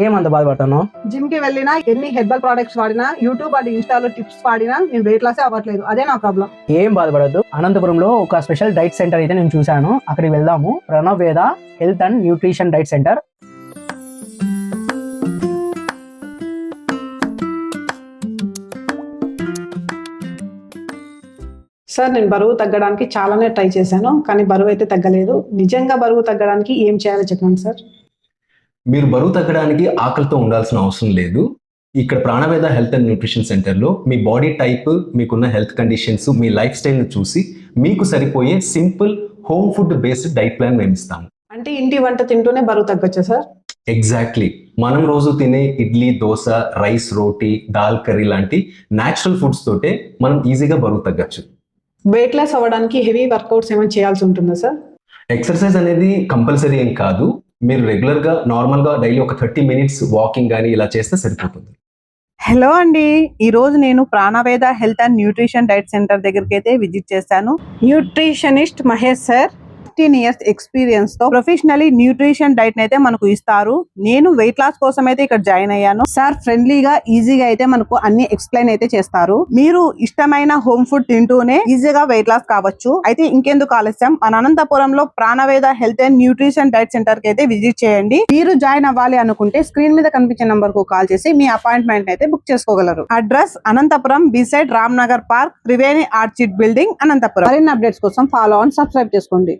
ఏమంత బాధపడతాను? జిమ్ కి వెళ్ళినా, ఎన్ని హెర్బల్ ప్రొడక్ట్స్ వాడినా, యూట్యూబ్ అండ్ ఇన్స్టాలో టిప్స్ వాడినా నేను వెయిట్ లాస్ అవ్వట్లేదు. అదే నా ప్రాబ్లం. ఏం బాధపడద్దు. అనంతపురంలో ఒక స్పెషల్ డైట్ సెంటర్ అయితే నేను చూశాను. అక్కడికి వెళ్దాము. Pranaveda health and nutrition diet centre. Sir, నేను బరువు తగ్గడానికి చాలానే ట్రై చేశాను, కానీ బరువు అయితే తగ్గలేదు. నిజంగా బరువు తగ్గడానికి ఏం చేయాలో చెప్పండి సార్. మీరు బరువు తగ్గడానికి ఆకలితో ఉండాల్సిన అవసరం లేదు. ఇక్కడ ప్రాణవేద హెల్త్ అండ్ న్యూట్రిషన్ సెంటర్లో మీ బాడీ టైప్, మీకున్న హెల్త్ కండిషన్స్, మీ లైఫ్ స్టైల్ని చూసి మీకు సరిపోయే simple home food based diet plan మేము ఇస్తాము. అంటే ఇంటి వంట తింటూనే బరువు తగ్గొచ్చా సార్? ఎగ్జాక్ట్లీ. మనం రోజు తినే ఇడ్లీ, దోశ, రైస్, రోటీ, దాల్ కర్రీ లాంటి న్యాచురల్ ఫుడ్స్ తోటే మనం ఈజీగా బరువు తగ్గచ్చు. వెయిట్ లాస్ అవ్వడానికి హెవీ వర్కౌట్స్ ఏమైనా చేయాల్సి ఉంటుందా సార్? ఎక్సర్సైజ్ అనేది కంపల్సరీ ఏం కాదు. మీరు రెగ్యులర్గా నార్మల్గా డైలీ ఒక 30 మినిట్స్ వాకింగ్ కానీ ఇలా చేస్తే సరిపోతుంది. హలో అండి, ఈ రోజు నేను Pranaveda health and nutrition diet centre దగ్గరికి అయితే విజిట్ చేశాను. Nutritionist Mahesh sir 15 years experience తో ప్రొఫెషనలీ న్యూట్రిషన్ డైట్ అయితే మనకు ఇస్తారు. నేను వెయిట్ లాస్ కోసం అయితే ఇక్కడ జాయిన్ అయ్యాను. సార్ ఫ్రెండ్లీగా, ఈజీగా అయితే మనకు అన్ని ఎక్స్ప్లెయిన్ అయితే చేస్తారు. మీరు ఇష్టమైన హోమ్ ఫుడ్ తింటూనే ఈజీగా వెయిట్ లాస్ కావచ్చు. అయితే ఇంకెందుకు ఆలస్యం, మన అనంతపురంలో Pranaveda health and nutrition diet centre కి అయితే విజిట్ చేయండి. మీరు జాయిన్ అవ్వాలి అనుకుంటే స్క్రీన్ మీద కనిపించే నంబర్ కు కాల్ చేసి మీ అపాయింట్మెంట్ అయితే బుక్ చేసుకోగలరు. Address Anantapur, beside Ram Nagar park, Triveni orchid building, Anantapur. మరిన్ని అప్డేట్స్ కోసం ఫాలో అండ్ సబ్స్క్రైబ్ చేసుకోండి.